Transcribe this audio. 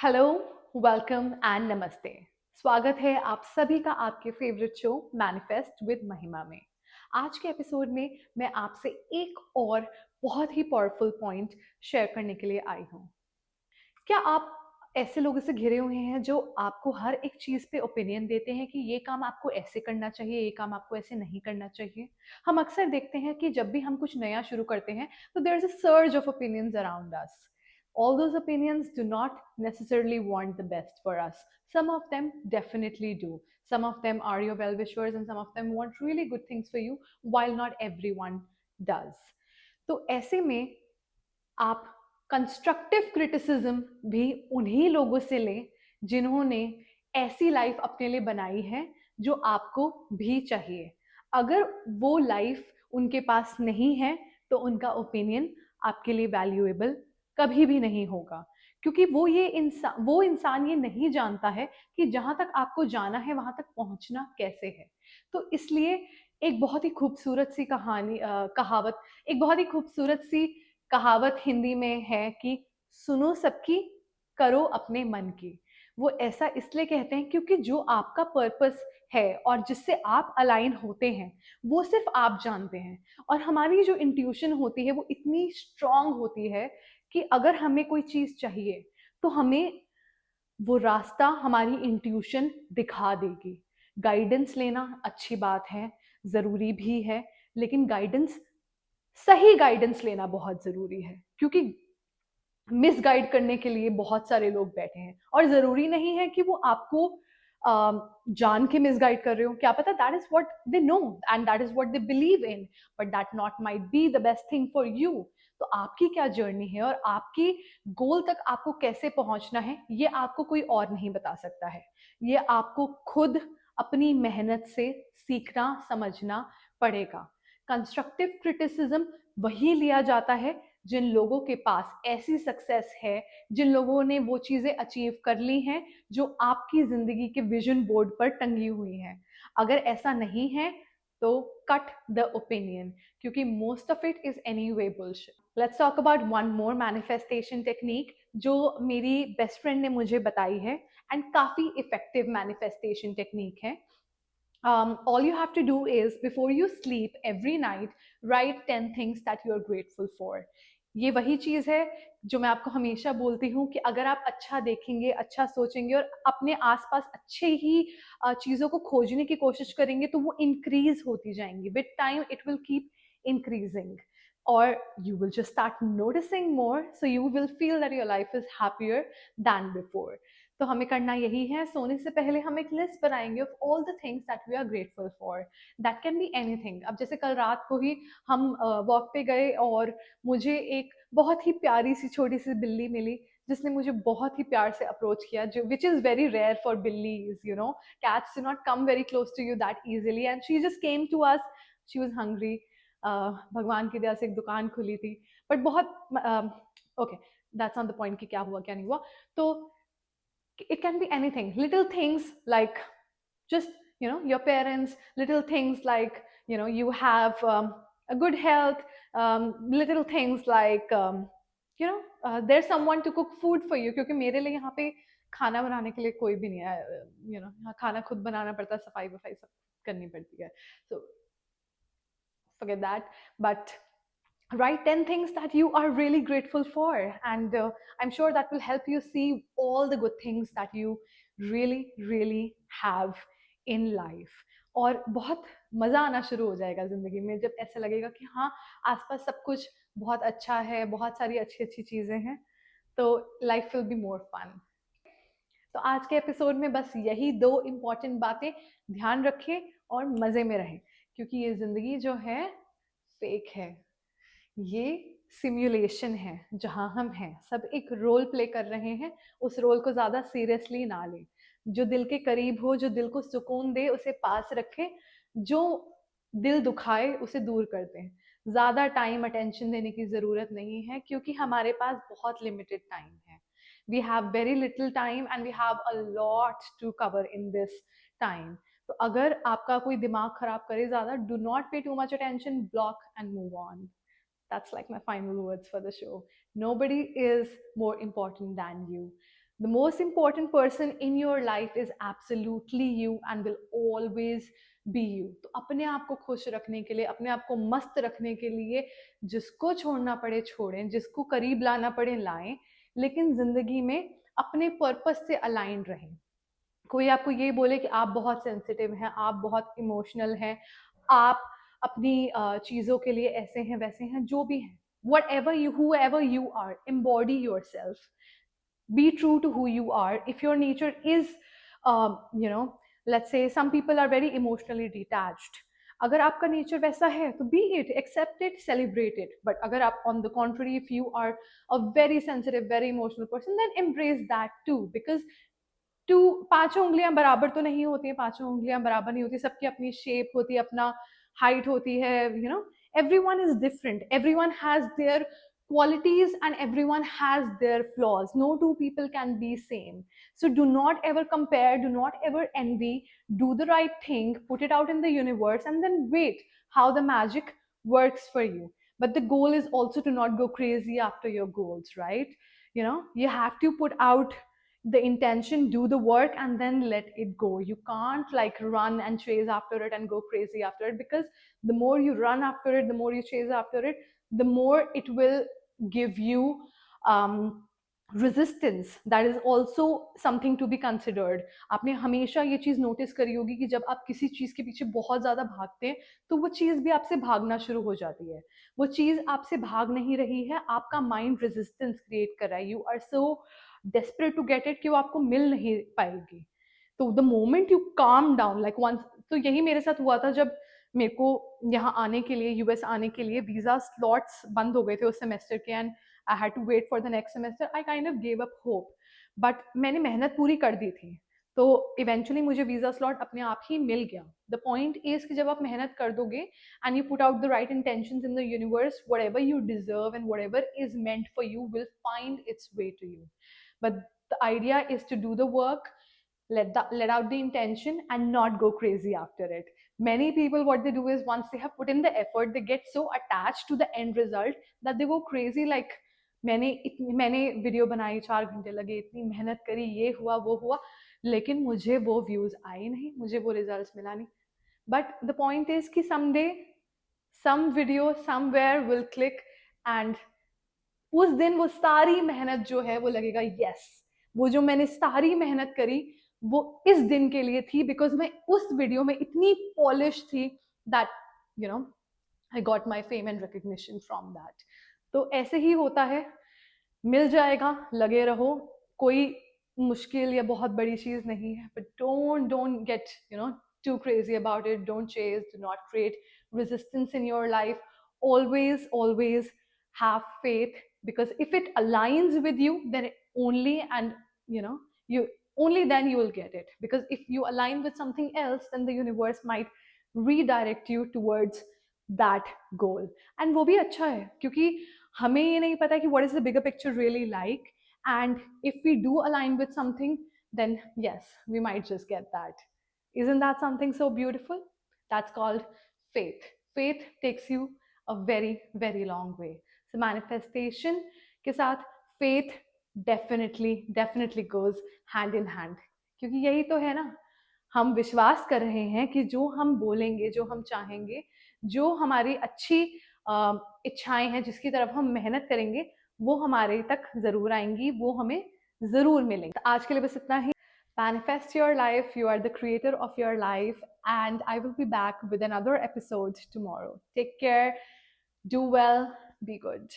Hello, welcome and नमस्ते। स्वागत है आप सभी का आपके फेवरेट शो मैनिफेस्ट विद महिमा में। आज के एपिसोड में मैं आपसे एक और बहुत ही पावरफुल पॉइंट शेयर करने के लिए आई हूँ। क्या आप ऐसे लोगों से घिरे हुए हैं जो आपको हर एक चीज पे ओपिनियन देते हैं कि ये काम आपको ऐसे करना चाहिए, ये काम आपको ऐसे नहीं करना चाहिए? हम अक्सर देखते हैं कि जब भी हम कुछ नया शुरू करते हैं तो there is a surge of opinions around us. All those opinions do not necessarily want the best for us. Some of them definitely do. Some of them are your well wishers and some of them want really good things for you, while not everyone does. तो ऐसे में आप constructive criticism भी उन्हीं लोगों से लें जिन्होंने ऐसी लाइफ अपने लिए बनाई है जो आपको भी चाहिए. अगर वो लाइफ उनके पास नहीं है तो उनका ओपिनियन आपके लिए वैल्यूएबल कभी भी नहीं होगा, क्योंकि वो इंसान ये नहीं जानता है कि जहां तक आपको जाना है वहां तक पहुंचना कैसे है. तो इसलिए एक बहुत ही खूबसूरत सी कहावत, एक बहुत ही खूबसूरत सी कहावत हिंदी में है कि सुनो सबकी, करो अपने मन की. वो ऐसा इसलिए कहते हैं क्योंकि जो आपका पर्पस है और जिससे आप अलाइन होते हैं वो सिर्फ आप जानते हैं. और हमारी जो इंट्यूशन होती है वो इतनी स्ट्रांग होती है कि अगर हमें कोई चीज चाहिए तो हमें वो रास्ता हमारी इंट्यूशन दिखा देगी. गाइडेंस लेना अच्छी बात है, जरूरी भी है, लेकिन गाइडेंस, सही गाइडेंस लेना बहुत जरूरी है, क्योंकि मिसगाइड करने के लिए बहुत सारे लोग बैठे हैं और जरूरी नहीं है कि वो आपको जान के मिसगाइड कर रहे हो. क्या पता that is what they know and that is what they believe in, but that not might be the best thing for you. तो आपकी क्या जर्नी है और आपकी गोल तक आपको कैसे पहुंचना है ये आपको कोई और नहीं बता सकता है. ये आपको खुद अपनी मेहनत से सीखना समझना पड़ेगा. कंस्ट्रक्टिव क्रिटिसिज्म वही लिया जाता है जिन लोगों के पास ऐसी सक्सेस है, जिन लोगों ने वो चीजें अचीव कर ली हैं जो आपकी जिंदगी के विजन बोर्ड पर टंगी हुई हैं. अगर ऐसा नहीं है तो कट द ओपिनियन, क्योंकि most of it is any way bullshit. Let's talk about one more manifestation technique जो मेरी बेस्ट फ्रेंड ने मुझे बताई है एंड काफी इफेक्टिव मैनिफेस्टेशन टेक्निक है. All you have to do is before you sleep every night, write 10 things that you are grateful for. ये वही चीज है जो मैं आपको हमेशा बोलती हूँ कि अगर आप अच्छा देखेंगे, अच्छा सोचेंगे और अपने आसपास अच्छे ही चीजों को खोजने की कोशिश करेंगे तो वो इंक्रीज होती जाएंगी. With time it will keep increasing, or you will just start noticing more, so you will feel that your life is happier than before. तो हमें करना यही है, सोने से पहले हम एक लिस्ट बनाएंगे of all the things that we are grateful for. That can be anything. अब जैसे कल रात को ही हम वॉक पे गए और मुझे एक बहुत ही प्यारी सी छोटी सी बिल्ली मिली जिसने मुझे बहुत ही प्यार से अप्रोच किया, जो which is very rare for बिल्लीज. You know, cats do not come very close to you that easily and she just came to us. She was hungry. भगवान की दया से एक दुकान खुली थी, बट बहुत okay, that's not the point कि क्या हुआ क्या नहीं हुआ. तो it can be anything, little things like just, you know, your parents, little things like, you know, you have a good health, little things like, you know, there's someone to cook food for you, क्योंकि मेरे लिए यहाँ पे खाना बनाने के लिए कोई भी नहीं है. यू नो, यहाँ खाना खुद बनाना पड़ता है, सफाई वफाई सब करनी पड़ती है. So forget that. But write 10 things that you are really grateful for, and I'm sure that will help you see all the good things that you really have in life. और बहुत मजा आना शुरू हो जाएगा जिंदगी में जब ऐसा लगेगा कि हाँ, आसपास सब कुछ बहुत अच्छा है, बहुत सारी अच्छी अच्छी चीजें हैं, तो life will be more fun. तो आज के एपिसोड में बस यही दो इम्पॉर्टेंट बातें ध्यान रखें और मजे में रहें, क्योंकि ये जिंदगी जो है फेक है. ये सिमुलेशन है जहां हम हैं, सब एक रोल प्ले कर रहे हैं. उस रोल को ज्यादा सीरियसली ना लें. जो दिल के करीब हो, जो दिल को सुकून दे, उसे पास रखें. जो दिल दुखाए उसे दूर कर दें. ज्यादा टाइम अटेंशन देने की जरूरत नहीं है, क्योंकि हमारे पास बहुत लिमिटेड टाइम है. We have very little time and we have a lot to cover in this time. तो अगर आपका कोई दिमाग खराब करे ज्यादा, do not pay too much attention, block and move on. That's like my final words for the show. Nobody is more important than you. The most important person in your life is absolutely you and will always be you. तो अपने आप को खुश रखने के लिए, अपने आप को मस्त रखने के लिए जिसको छोड़ना पड़े छोड़ें, जिसको करीब लाना पड़े लाएं, लेकिन जिंदगी में अपने पर्पस से अलाइन रहें। कोई आपको ये बोले कि आप बहुत सेंसिटिव हैं, आप बहुत इमोशनल हैं, आप अपनी चीज़ों के लिए ऐसे हैं वैसे हैं, जो भी हैं, whatever you, whoever you are, embody yourself, be true to who you are. If your nature is you know, let's say some people are very emotionally detached, अगर आपका नेचर वैसा है तो be it, accept it, celebrate it. But अगर आप on the contrary, if you are a very sensitive, very emotional person, then embrace that too. Because too, पांचों उंगलियां बराबर तो नहीं होती हैं, पांचों उंगलियां बराबर नहीं होती, सबकी अपनी शेप होती है, अपना हाइट होती है, you know, everyone is different, everyone has their qualities and everyone has their flaws. No two people can be same. So do not ever compare, do not ever envy, do the right thing, put it out in the universe, and then wait how the magic works for you. But the goal is also to not go crazy after your goals, right? You know, you have to put out the intention, do the work, and then let it go. You can't like run and chase after it and go crazy after it, because the more you run after it, the more you chase after it, the more it will give you resistance. That is also something to be considered. आपने हमेशा ये चीज notice करी होगी कि जब आप किसी चीज के पीछे बहुत ज्यादा भागते हैं तो वो चीज भी आपसे भागना शुरू हो जाती है. वो चीज आपसे भाग नहीं रही है, आपका माइंड रेजिस्टेंस क्रिएट कर रहा है. You are so desperate to get it कि वो आपको मिल नहीं पाएगी. तो the moment you calm down, like once, तो यही मेरे साथ हुआ था जब मेरे को यहाँ आने के लिए, यूएस आने के लिए वीजा स्लॉट्स बंद हो गए थे उस सेमेस्टर के, and I had to wait for the next semester. I kind of gave up hope, but मैंने मेहनत पूरी कर दी थी, तो इवेंचुअली मुझे वीजा स्लॉट अपने आप ही मिल गया. द पॉइंट इज कि जब आप मेहनत कर दोगे and you put out the right intentions in the universe, whatever you deserve and whatever is meant for you will find its way to you. But the idea is to do the work, let out the intention, and not go crazy after it. Many people, what they do is once they have put in the effort, they get so attached to the end result that they go crazy. Like मैंने video बनाई, 4 घंटे लगे, इतनी मेहनत करी, ये हुआ वो हुआ, लेकिन मुझे वो व्यूज आए नहीं, मुझे वो रिजल्ट्स मिला नहीं. बट द पॉइंट इज कि someday some video somewhere will click, and उस दिन वो सारी मेहनत जो है वो लगेगा यस, वो जो मैंने सारी मेहनत करी वो इस दिन के लिए थी, बिकॉज मैं उस वीडियो में इतनी पॉलिश थी that you know I got my fame and recognition from that. तो ऐसे ही होता है, मिल जाएगा, लगे रहो. कोई मुश्किल या बहुत बड़ी चीज नहीं है, but don't get you know too crazy about it. Don't chase, do not create resistance in your life. Always have faith, because if it aligns with you, then only, and you know, you only then you will get it. Because if you align with something else, then the universe might redirect you towards that goal. And वो भी अच्छा है, क्योंकि हमें ये नहीं पता कि what is the bigger picture really like, and if we do align with something, then yes, we might just get that. Isn't that something so beautiful? That's called faith. Faith takes you a very long way. So manifestation के साथ faith definitely goes hand in hand. क्योंकि यही तो है ना, हम विश्वास कर रहे हैं कि जो हम बोलेंगे, जो हम चाहेंगे, जो हमारी अच्छी इच्छाएं हैं, जिसकी तरफ हम मेहनत करेंगे, वो हमारे तक जरूर आएंगी, वो हमें जरूर मिलेंगी. तो आज के लिए बस इतना ही. Manifest your life, you are the creator of your life, and I will be back with another episode tomorrow. Take care, do well, be good.